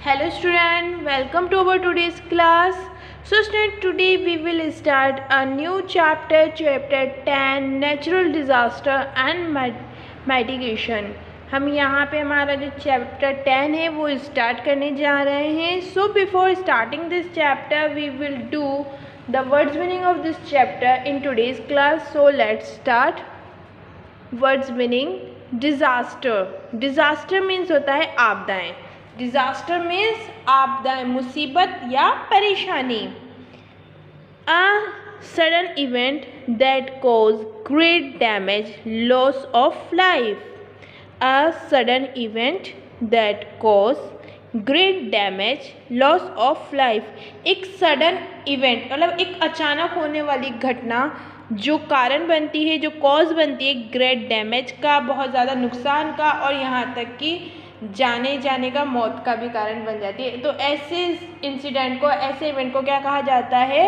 Hello student, welcome to our today's class. So student, today we will start a new chapter 10 natural disaster and mitigation. हम यहाँ पे हमारा जो chapter 10 है वो स्टार्ट करने जा रहे हैं. So before starting this chapter we will do the words meaning of this chapter in today's class. So let's start. Words meaning disaster. Disaster means होता है आपदाएं. डिज़ास्टर मीन्स आपदाएं, मुसीबत या परेशानी. A sudden event that cause great damage, loss of life. A sudden event that cause great damage, loss of life. एक sudden event मतलब एक अचानक होने वाली घटना जो कारण बनती है, जो कॉज बनती है ग्रेट डैमेज का, बहुत ज़्यादा नुकसान का, और यहाँ तक कि जाने का, मौत का भी कारण बन जाती है. तो ऐसे इंसिडेंट को, ऐसे इवेंट को क्या कहा जाता है?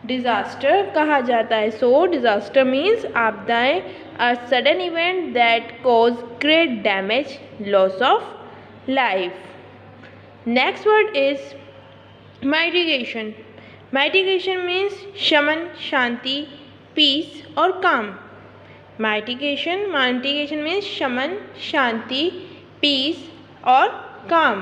डिज़ास्टर कहा जाता है. सो डिज़ास्टर मीन्स आपदाएं. A sudden event that cause great damage, loss of life. Next word is mitigation. Mitigation means शमन, शांति, पीस और काम. माइटिगेशन मीन्स शमन, शांति, पीस और काम.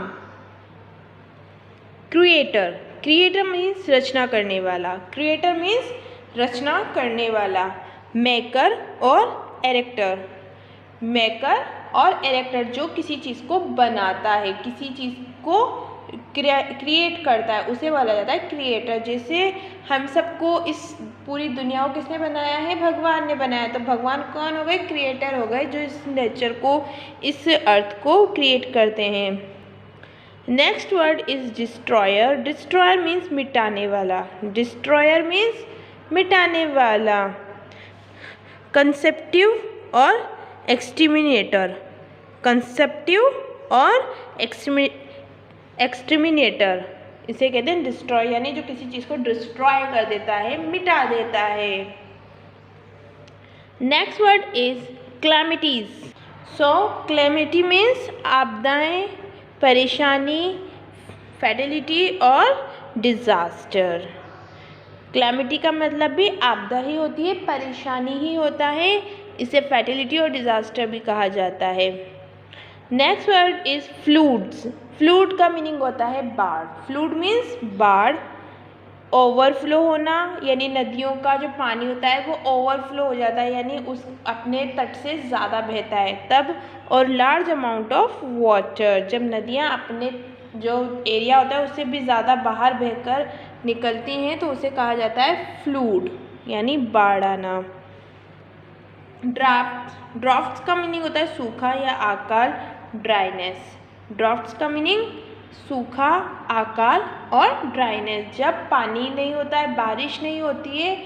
क्रिएटर मीन्स रचना करने वाला. क्रिएटर मीन्स रचना करने वाला. मेकर और एरेक्टर. मेकर और एरेक्टर जो किसी चीज़ को बनाता है, किसी चीज़ को क्रिएट करता है, उसे बोला जाता है क्रिएटर. जैसे हम सबको, इस पूरी दुनिया को किसने बनाया है? भगवान ने बनाया. तो भगवान कौन हो गए? क्रिएटर हो गए, जो इस नेचर को, इस अर्थ को क्रिएट करते हैं. Next word is destroyer. Destroyer means मिटाने वाला. डिस्ट्रॉयर मीन्स मिटाने वाला. कंसेप्टिव और एक्सटर्मिनेटर. कंसेप्टिव और एक्सटर्मिनेटर इसे कहते हैं डिस्ट्रॉय, यानी जो किसी चीज़ को डिस्ट्रॉय कर देता है, मिटा देता है. Next word is calamities. So calamity means आपदाएं, परेशानी, फैटिलिटी और डिज़ास्टर. क्लैमिटी का मतलब भी आपदा ही होती है, परेशानी ही होता है. इसे फैटिलिटी और डिज़ास्टर भी कहा जाता है. Next word is fluids. Fluid का मीनिंग होता है बाढ़. फ्लूड मीन्स बाढ़. ओवरफ्लो होना, यानी नदियों का जो पानी होता है वो ओवरफ्लो हो जाता है, यानी उस अपने तट से ज़्यादा बहता है तब. और लार्ज अमाउंट ऑफ वाटर, जब नदियाँ अपने जो एरिया होता है उससे भी ज़्यादा बाहर बहकर निकलती हैं तो उसे कहा जाता है फ्लूड, यानी बाढ़ आना. ड्राफ्ट्स का मीनिंग होता है सूखा या अकाल, ड्राइनेस. ड्राफ्ट्स का मीनिंग सूखा, अकाल और ड्राइनेस. जब पानी नहीं होता है, बारिश नहीं होती है,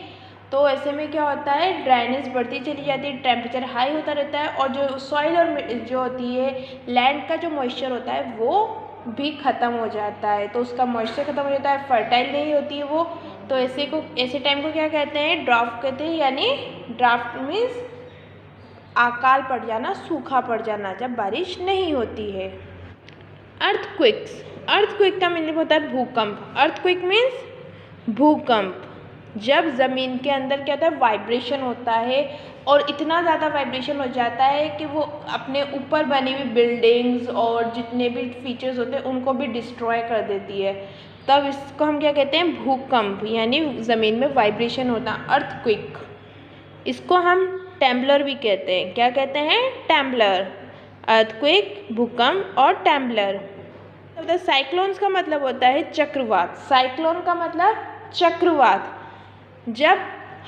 तो ऐसे में क्या होता है? ड्राइनेस बढ़ती चली जाती है, टेम्परेचर हाई होता रहता है, और जो सॉइल और जो होती है, लैंड का जो मॉइस्चर होता है वो भी ख़त्म हो जाता है. तो उसका मॉइस्चर ख़त्म हो जाता है, फर्टाइल नहीं होती है वो. तो ऐसे टाइम को क्या कहते हैं? ड्राफ्ट कहते हैं. यानी ड्राफ्ट मीन्स अकाल पड़ जाना, सूखा पड़ जाना, जब बारिश नहीं होती है. अर्थक्वेक्स. अर्थक्वेक का मीनिंग होता है भूकंप. अर्थक्वेक मीन्स भूकंप. जब ज़मीन के अंदर क्या होता है? वाइब्रेशन होता है, और इतना ज़्यादा वाइब्रेशन हो जाता है कि वो अपने ऊपर बनी हुई बिल्डिंग्स और जितने भी फीचर्स होते हैं उनको भी डिस्ट्रॉय कर देती है. तब इसको हम क्या कहते हैं? भूकंप, यानी ज़मीन में वाइब्रेशन होना, अर्थक्वेक. इसको हम टेम्बलर भी कहते हैं. क्या कहते हैं? टेम्बलर. अर्थक्वेक, भूकंप और टेम्बलर. साइक्लोन्स का मतलब होता है चक्रवात. साइक्लोन का मतलब चक्रवात. जब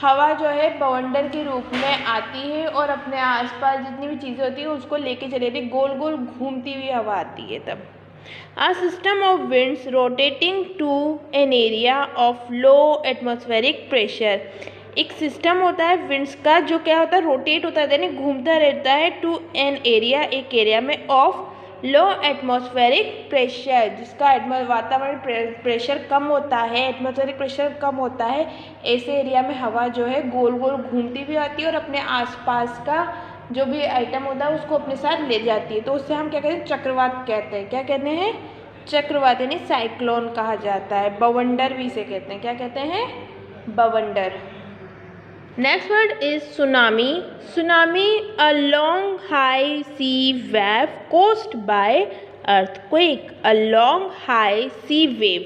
हवा जो है बवंडर के रूप में आती है और अपने आसपास जितनी भी चीज़ें होती हैं उसको लेके चले जाती है, गोल गोल घूमती हुई हवा आती है तब. A system of winds rotating to an area of low atmospheric pressure. एक सिस्टम होता है विंड्स का जो क्या होता है? रोटेट होता है, यानी घूमता रहता है. टू एन एरिया, एक एरिया में, ऑफ लो एटमॉस्फेरिक प्रेशर, जिसका वातावरण प्रेशर कम होता है, एटमॉस्फेरिक प्रेशर कम होता है. ऐसे एरिया में हवा जो है गोल गोल घूमती भी आती है और अपने आसपास का जो भी आइटम होता है उसको अपने साथ ले जाती है. तो उससे हम क्या कहते हैं? चक्रवात कहते हैं. क्या कहते हैं? चक्रवात यानी साइक्लोन कहा जाता है। बवंडर भी इसे कहते हैं, क्या कहते हैं? बवंडर। Next word is tsunami. Tsunami a long high sea wave caused by earthquake. A long high sea wave,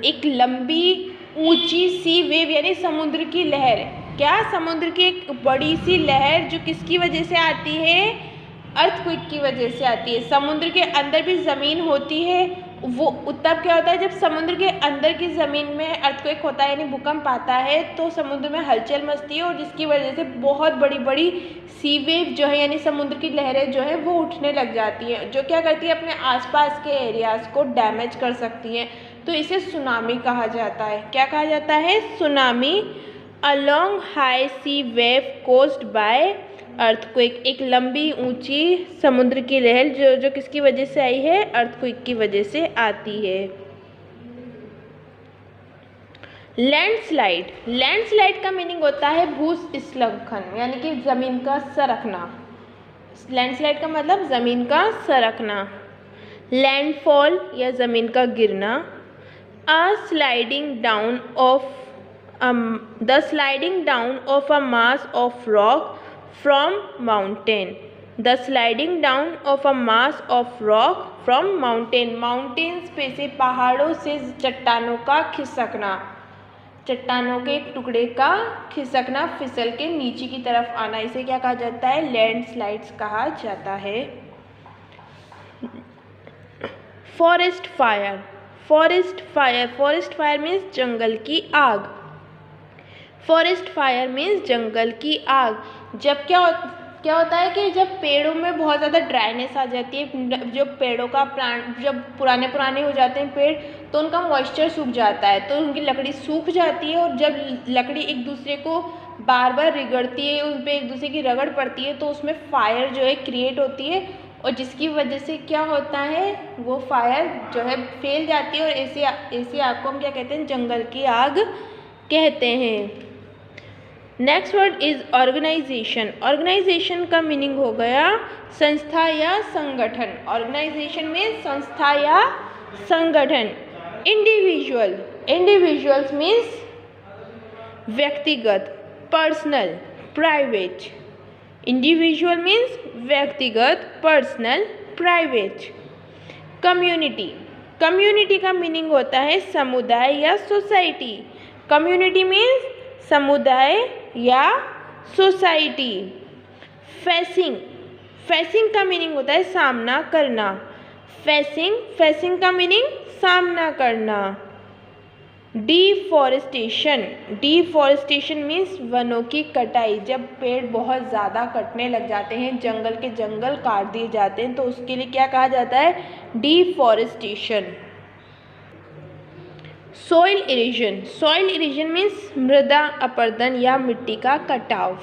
एक लंबी ऊंची सी वेव यानी समुद्र की लहर। क्या? समुद्र की एक बड़ी सी लहर जो किसकी वजह से आती है? अर्थक्वेक की वजह से आती है। समुद्र के अंदर भी ज़मीन होती है, वो तब क्या होता है जब समुद्र के अंदर की ज़मीन में अर्थक्वेक होता है यानी भूकंप आता है तो समुद्र में हलचल मचती है और जिसकी वजह से बहुत बड़ी बड़ी सी वेव जो है यानी समुद्र की लहरें जो है वो उठने लग जाती हैं, जो क्या करती है अपने आसपास के एरियाज़ को डैमेज कर सकती हैं। तो इसे सुनामी कहा जाता है। क्या कहा जाता है? Tsunami. A long high sea wave caused by earthquake, एक लंबी ऊंची समुद्र की लहर जो किसकी वजह से आई है? अर्थक्वेक की वजह से आती है। लैंडस्लाइड। लैंडस्लाइड का मीनिंग होता है भूस्खलन यानी कि ज़मीन का सरकना। लैंडस्लाइड का मतलब ज़मीन का सरकना। लैंडफॉल या ज़मीन का गिरना। The sliding down of a mass of rock from mountain. The sliding down of a mass of rock from mountain. Mountains पे से, पहाड़ों से चट्टानों का खिसकना, चट्टानों के एक टुकड़े का खिसकना, फिसल के नीचे की तरफ आना, इसे क्या कहा जाता है? लैंडस्लाइड्स कहा जाता है। Forest fire. Forest fire, forest fire means जंगल की आग। फॉरेस्ट फायर मीन्स जंगल की आग। जब क्या होता है कि जब पेड़ों में बहुत ज़्यादा ड्राइनेस आ जाती है, जो पेड़ों का प्लांट जब पुराने हो जाते हैं पेड़ तो उनका मॉइस्चर सूख जाता है, तो उनकी लकड़ी सूख जाती है और जब लकड़ी एक दूसरे को बार बार रगड़ती है, उस पर एक दूसरे की रगड़ पड़ती है तो उसमें फायर जो है क्रिएट होती है और जिसकी वजह से क्या होता है वो फायर जो है फैल जाती है और ऐसी आग को हम क्या कहते हैं? जंगल की आग कहते हैं। Next word is organisation. Organisation का मीनिंग हो गया संस्था या संगठन। ऑर्गेनाइजेशन में संस्था या संगठन। इंडिविजुअल। इंडिविजुअल्स मीन्स व्यक्तिगत, पर्सनल, प्राइवेट। इंडिविजुअल मीन्स व्यक्तिगत, पर्सनल, प्राइवेट। कम्युनिटी। कम्युनिटी का मीनिंग होता है समुदाय या सोसाइटी। कम्युनिटी मीन्स समुदाय या सोसाइटी। फेसिंग। फेसिंग का मीनिंग होता है सामना करना। फेसिंग का मीनिंग सामना करना। डिफॉरेस्टेशन। डिफॉरेस्टेशन मीन्स वनों की कटाई। जब पेड़ बहुत ज़्यादा कटने लग जाते हैं, जंगल के जंगल काट दिए जाते हैं तो उसके लिए क्या कहा जाता है? Deforestation. Soil erosion. Soil erosion means मृदा अपरदन या मिट्टी का कटाव।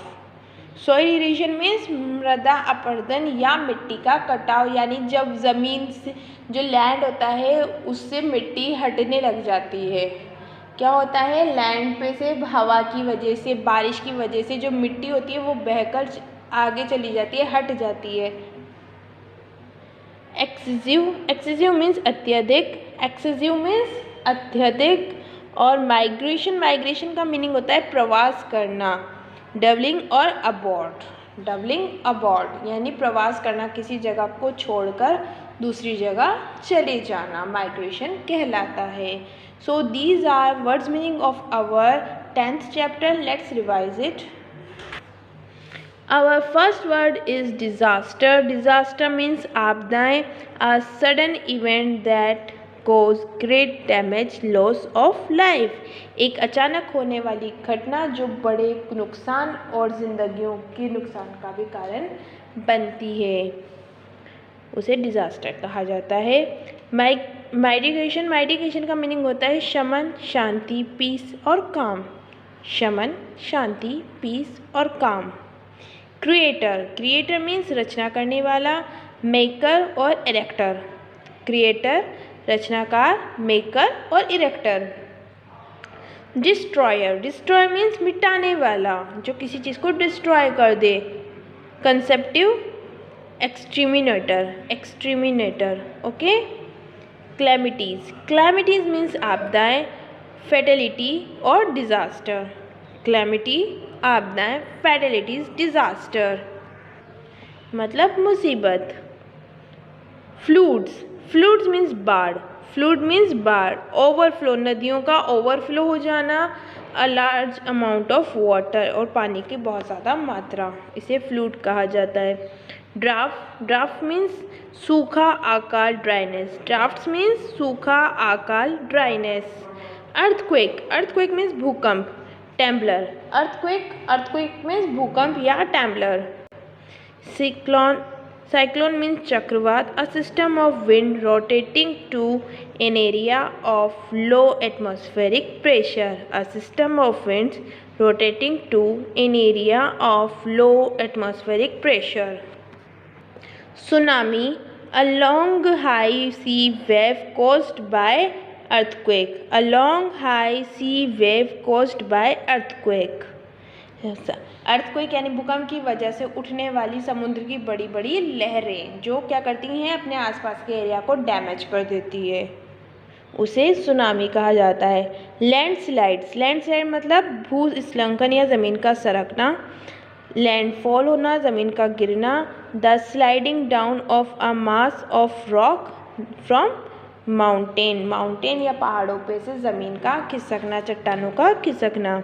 सॉइल इरोजन मीन्स मृदा अपरदन या मिट्टी का कटाव, यानी जब ज़मीन से जो लैंड होता है उससे मिट्टी हटने लग जाती है। क्या होता है? लैंड पे से हवा की वजह से, बारिश की वजह से जो मिट्टी होती है वो बहकर आगे चली जाती है, हट जाती है। एक्सेसिव। एक्सेसिव मीन्स अत्यधिक। एक्सेसिव मीन्स अत्यधिक। और माइग्रेशन। माइग्रेशन का मीनिंग होता है प्रवास करना। डबलिंग और अबॉर्ड। डबलिंग अबॉर्ड यानी प्रवास करना, किसी जगह को छोड़कर दूसरी जगह चले जाना माइग्रेशन कहलाता है। So these are words meaning of our 10th chapter. Let's revise it. Our first word is disaster. Disaster means आपदाएं, a sudden event that cause great damage, loss of life. एक अचानक होने वाली घटना जो बड़े नुकसान और जिंदगियों के नुकसान का भी कारण बनती है, उसे डिज़ास्टर कहा जाता है। माइटिगेशन। माइटिगेशन का मीनिंग होता है शमन, शांति, पीस और काम। शमन, शांति, पीस और काम। क्रिएटर। क्रिएटर मीन्स रचना करने वाला। मेकर और इरेक्टर। क्रिएटर, रचनाकार, मेकर और इरेक्टर। डिस्ट्रॉयर। डिस्ट्रॉय मीन्स मिटाने वाला, जो किसी चीज़ को डिस्ट्रॉय कर दे। कंसेप्टिव, एक्सट्रीमिनेटर। एक्सट्रीमिनेटर, okay. Calamities, calamities means आपदाएँ, fatality और डिज़ास्टर। क्लैमिटी आपदाएँ, फैटेलिटीज़, डिज़ास्टर मतलब मुसीबत। फ्लूड्स, फ्लूड्स मीन्स बाढ़, फ्लूड मीन्स बाढ़, ओवरफ्लो, नदियों का ओवरफ्लो हो जाना, a large amount of water, और पानी की बहुत ज़्यादा मात्रा, इसे फ्लूड कहा जाता है। ड्राफ्ट, ड्राफ्ट मीन्स सूखा, अकाल, ड्राइनेस, ड्राफ्ट्स मीन्स सूखा, अकाल, ड्राइनेस। अर्थक्वेक, अर्थक्वेक मीन्स भूकंप, टेम्बलर, अर्थक्वेक, अर्थक्वेक मीन्स भूकंप या टेम्बलर। साइक्लोन, साइक्लोन मीन्स चक्रवात, a system of wind rotating to an area of low atmospheric pressure, a system of winds rotating to an area of low atmospheric pressure. Tsunami, a long high sea wave caused by earthquake, a long high sea wave caused by earthquake। Earthquake यानी भूकंप की वजह से उठने वाली समुद्र की बड़ी बड़ी लहरें जो क्या करती हैं, अपने आसपास के एरिया को डैमेज कर देती है, उसे सुनामी कहा जाता है। लैंडस्लाइड्स, लैंडस्लाइड मतलब भूस्खलन या ज़मीन का सरकना, लैंडफॉल होना, ज़मीन का गिरना, the sliding down of a mass of rock from mountain, mountain या पहाड़ों पे से ज़मीन का खिसकना, चट्टानों का खिसकना।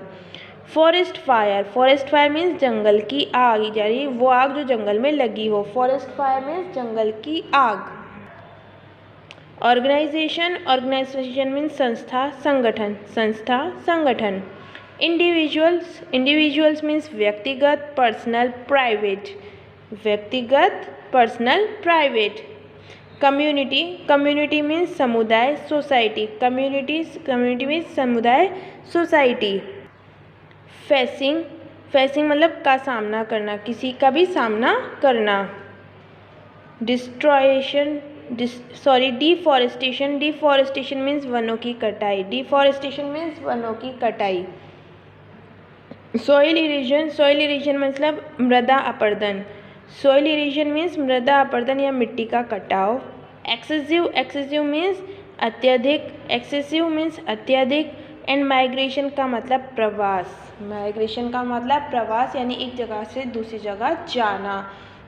Forest fire, forest fire means जंगल की आग, यानी वो आग जो जंगल में लगी हो, फॉरेस्ट फायर मीन्स जंगल की आग। ऑर्गेनाइजेशन, ऑर्गेनाइजेशन मीन्स संस्था, संगठन, संस्था, संगठन। इंडिविजुअल्स, इंडिविजुअल्स मीन्स व्यक्तिगत, पर्सनल, प्राइवेट, व्यक्तिगत, personal, private. Community, community means समुदाय, सोसाइटी, कम्युनिटीज, कम्युनिटी मीन्स समुदाय, सोसाइटी। फेसिंग, फेसिंग मतलब का सामना करना, किसी का भी सामना करना। डिस्ट्रॉयशन, डिफॉरेस्टेशन, डिफॉरेस्टेशन मीन्स वनों की कटाई, डिफॉरेस्टेशन मीन्स वनों की कटाई। सॉइल इरोजन, सॉइल इरोजन मतलब मृदा अपरदन, सॉइल इरोजन मीन्स मृदा अपरदन या मिट्टी का कटाव। एक्सेसिव, एक्सेसिव मीन्स अत्यधिक, एक्सेसिव मीन्स अत्यधिक। एंड माइग्रेशन का मतलब प्रवास, माइग्रेशन का मतलब प्रवास यानी एक जगह से दूसरी जगह जाना।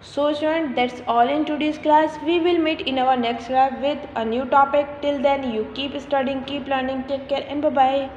So students, that's all in today's class. We will meet in our next class with a new topic. Till then, you keep studying, keep learning. Take care and bye bye.